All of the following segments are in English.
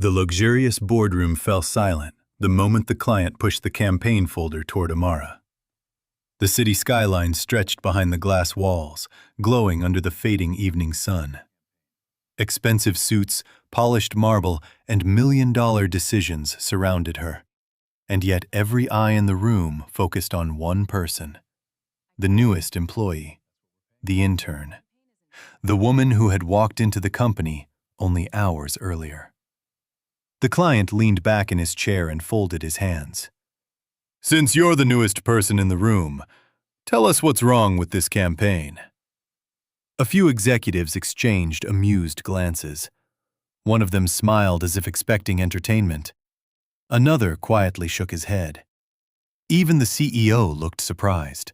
The luxurious boardroom fell silent the moment the client pushed the campaign folder toward Amara. The city skyline stretched behind the glass walls, glowing under the fading evening sun. Expensive suits, polished marble, and million-dollar decisions surrounded her. And yet every eye in the room focused on one person. The newest employee. The intern. The woman who had walked into the company only hours earlier. The client leaned back in his chair and folded his hands. "Since you're the newest person in the room, tell us what's wrong with this campaign." A few executives exchanged amused glances. One of them smiled as if expecting entertainment. Another quietly shook his head. Even the CEO looked surprised.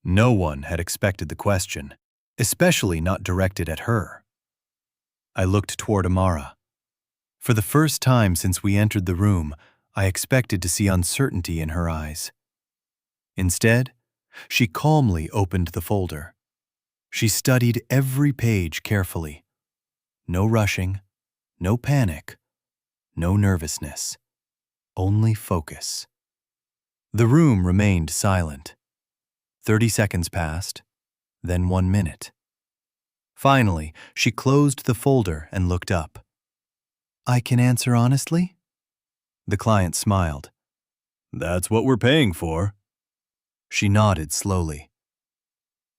No one had expected the question, especially not directed at her. I looked toward Amara. For the first time since we entered the room, I expected to see uncertainty in her eyes. Instead, she calmly opened the folder. She studied every page carefully. No rushing, no panic, no nervousness, only focus. The room remained silent. 30 seconds passed, then 1 minute. Finally, she closed the folder and looked up. "I can answer honestly?" The client smiled. "That's what we're paying for." She nodded slowly.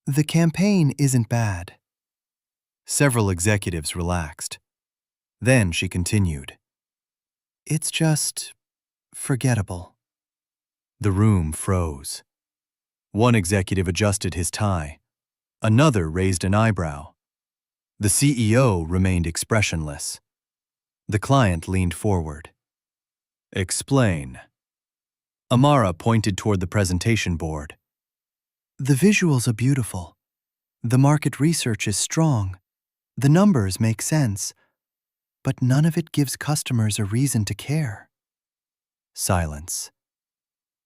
"The campaign isn't bad." Several executives relaxed. Then she continued. "It's just forgettable." The room froze. One executive adjusted his tie. Another raised an eyebrow. The CEO remained expressionless. The client leaned forward. "Explain." Amara pointed toward the presentation board. "The visuals are beautiful. The market research is strong. The numbers make sense. But none of it gives customers a reason to care." Silence.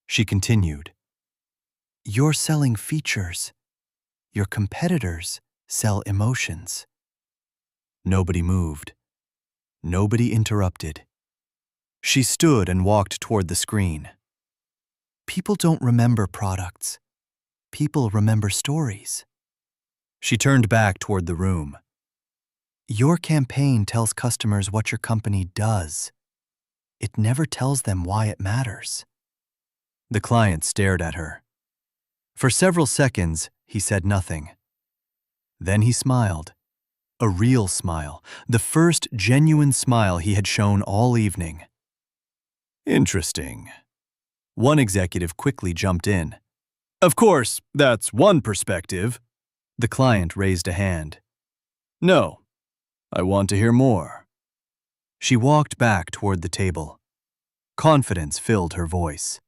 She continued. "You're selling features. Your competitors sell emotions." Nobody moved. Nobody interrupted. She stood and walked toward the screen. "People don't remember products. People remember stories." She turned back toward the room. "Your campaign tells customers what your company does. It never tells them why it matters." The client stared at her. For several seconds, he said nothing. Then he smiled. A real smile, the first genuine smile he had shown all evening. "Interesting." One executive quickly jumped in. "Of course, that's one perspective." The client raised a hand. "No, I want to hear more." She walked back toward the table. Confidence filled her voice.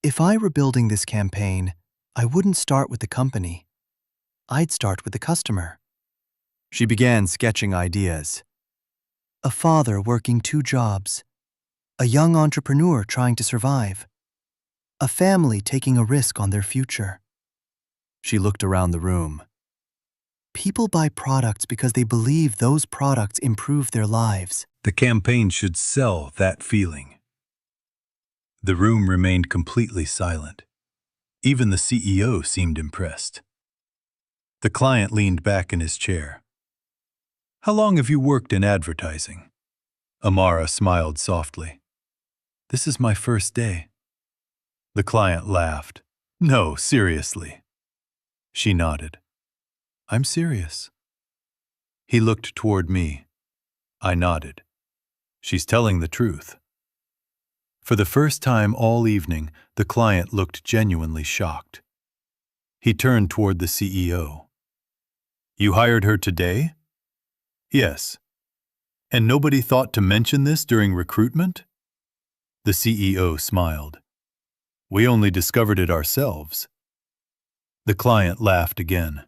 "If I were building this campaign, I wouldn't start with the company. I'd start with the customer." She began sketching ideas. A father working 2 jobs. A young entrepreneur trying to survive. A family taking a risk on their future. She looked around the room. People buy products because they believe those products improve their lives. The campaign should sell that feeling. The room remained completely silent. Even the CEO seemed impressed. The client leaned back in his chair. "How long have you worked in advertising?" Amara smiled softly. "This is my first day." The client laughed. "No, seriously." She nodded. "I'm serious." He looked toward me. I nodded. She's telling the truth. For the first time all evening, the client looked genuinely shocked. He turned toward the CEO. "You hired her today?" "Yes." "And nobody thought to mention this during recruitment?" The CEO smiled. "We only discovered it ourselves." The client laughed again.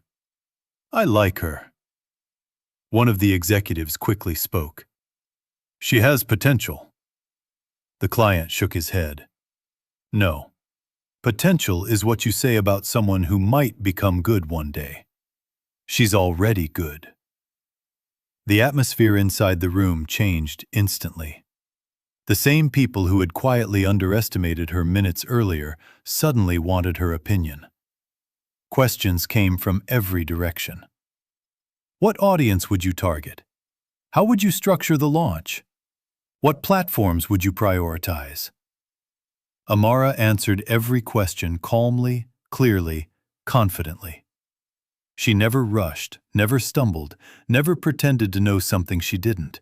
"I like her." One of the executives quickly spoke. "She has potential." The client shook his head. "No. Potential is what you say about someone who might become good one day. She's already good." The atmosphere inside the room changed instantly. The same people who had quietly underestimated her minutes earlier suddenly wanted her opinion. Questions came from every direction. What audience would you target? How would you structure the launch? What platforms would you prioritize? Amara answered every question calmly, clearly, confidently. She never rushed, never stumbled, never pretended to know something she didn't.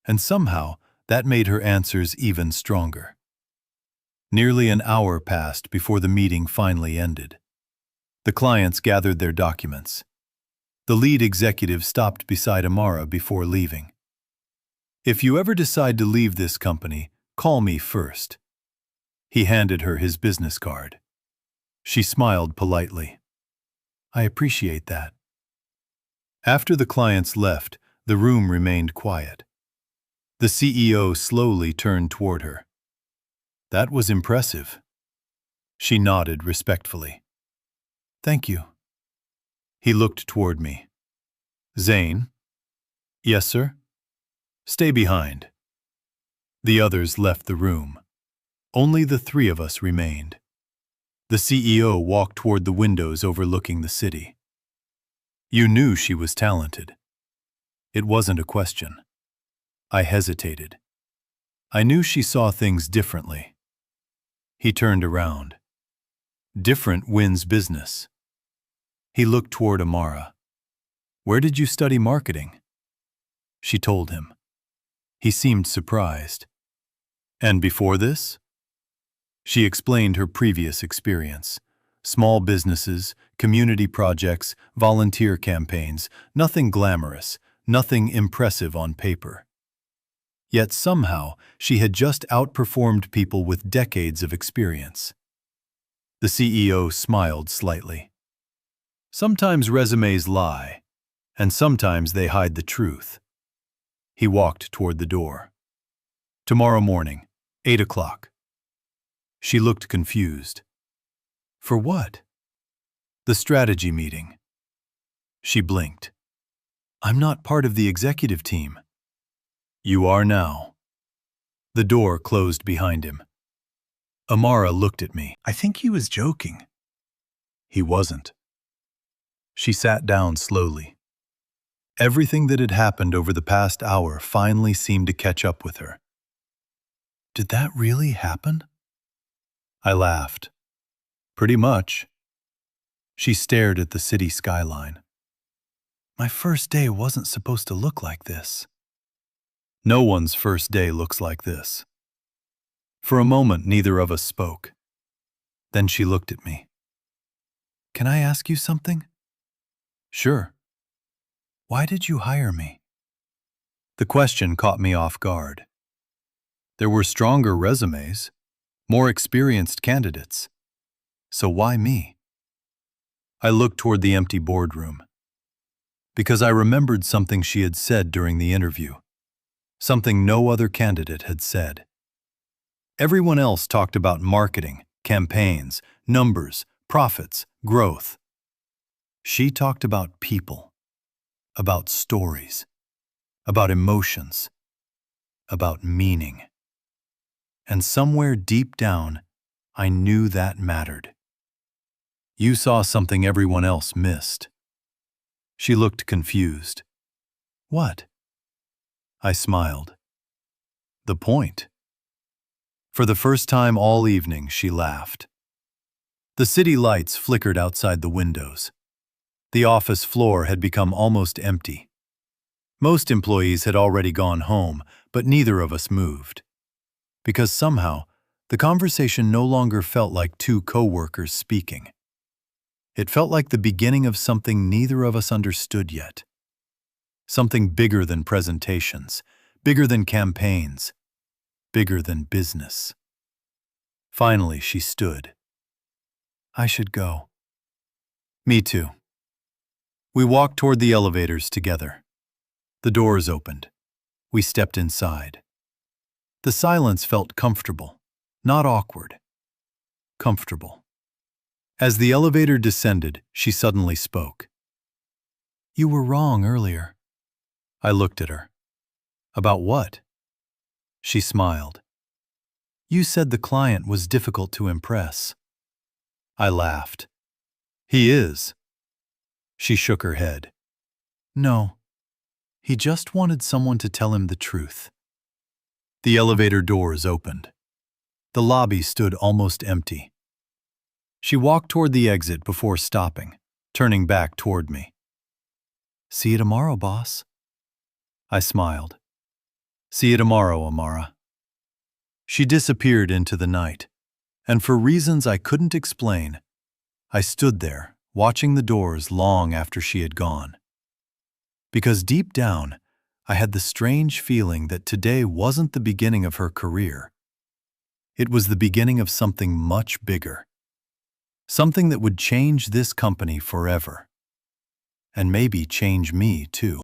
And somehow, that made her answers even stronger. Nearly an hour passed before the meeting finally ended. The clients gathered their documents. The lead executive stopped beside Amara before leaving. "If you ever decide to leave this company, call me first." He handed her his business card. She smiled politely. "I appreciate that." After the clients left, the room remained quiet. The CEO slowly turned toward her. "That was impressive." She nodded respectfully. "Thank you." He looked toward me. "Zane?" "Yes, sir?" "Stay behind." The others left the room. Only the three of us remained. The CEO walked toward the windows overlooking the city. "You knew she was talented." It wasn't a question. I hesitated. I knew she saw things differently. He turned around. "Different wins business." He looked toward Amara. "Where did you study marketing?" She told him. He seemed surprised. "And before this?" She explained her previous experience. Small businesses, community projects, volunteer campaigns, nothing glamorous, nothing impressive on paper. Yet somehow she had just outperformed people with decades of experience. The CEO smiled slightly. "Sometimes resumes lie, and sometimes they hide the truth." He walked toward the door. "Tomorrow morning, 8 o'clock. She looked confused. "For what?" "The strategy meeting." She blinked. "I'm not part of the executive team." "You are now." The door closed behind him. Amara looked at me. I think he was joking. He wasn't. She sat down slowly. Everything that had happened over the past hour finally seemed to catch up with her. "Did that really happen?" I laughed. "Pretty much." She stared at the city skyline. "My first day wasn't supposed to look like this." No one's first day looks like this. For a moment, neither of us spoke. Then she looked at me. "Can I ask you something?" "Sure." "Why did you hire me?" The question caught me off guard. There were stronger resumes, more experienced candidates. So why me? I looked toward the empty boardroom. Because I remembered something she had said during the interview. Something no other candidate had said. Everyone else talked about marketing, campaigns, numbers, profits, growth. She talked about people, about stories, about emotions, about meaning. And somewhere deep down, I knew that mattered. "You saw something everyone else missed." She looked confused. "What?" I smiled. "The point." For the first time all evening, she laughed. The city lights flickered outside the windows. The office floor had become almost empty. Most employees had already gone home, but neither of us moved. Because somehow, the conversation no longer felt like two coworkers speaking. It felt like the beginning of something neither of us understood yet. Something bigger than presentations, bigger than campaigns, bigger than business. Finally, she stood. "I should go." "Me too." We walked toward the elevators together. The doors opened. We stepped inside. The silence felt comfortable, not awkward. Comfortable. As the elevator descended, she suddenly spoke. "You were wrong earlier." I looked at her. About what? She smiled. You said the client was difficult to impress. I laughed. He is. She shook her head. No. He just wanted someone to tell him the truth. The elevator doors opened. The lobby stood almost empty. She walked toward the exit before stopping, turning back toward me. See you tomorrow, boss. I smiled. See you tomorrow, Amara. She disappeared into the night, and for reasons I couldn't explain, I stood there, watching the doors long after she had gone. Because deep down, I had the strange feeling that today wasn't the beginning of her career. It was the beginning of something much bigger. Something that would change this company forever. And maybe change me, too.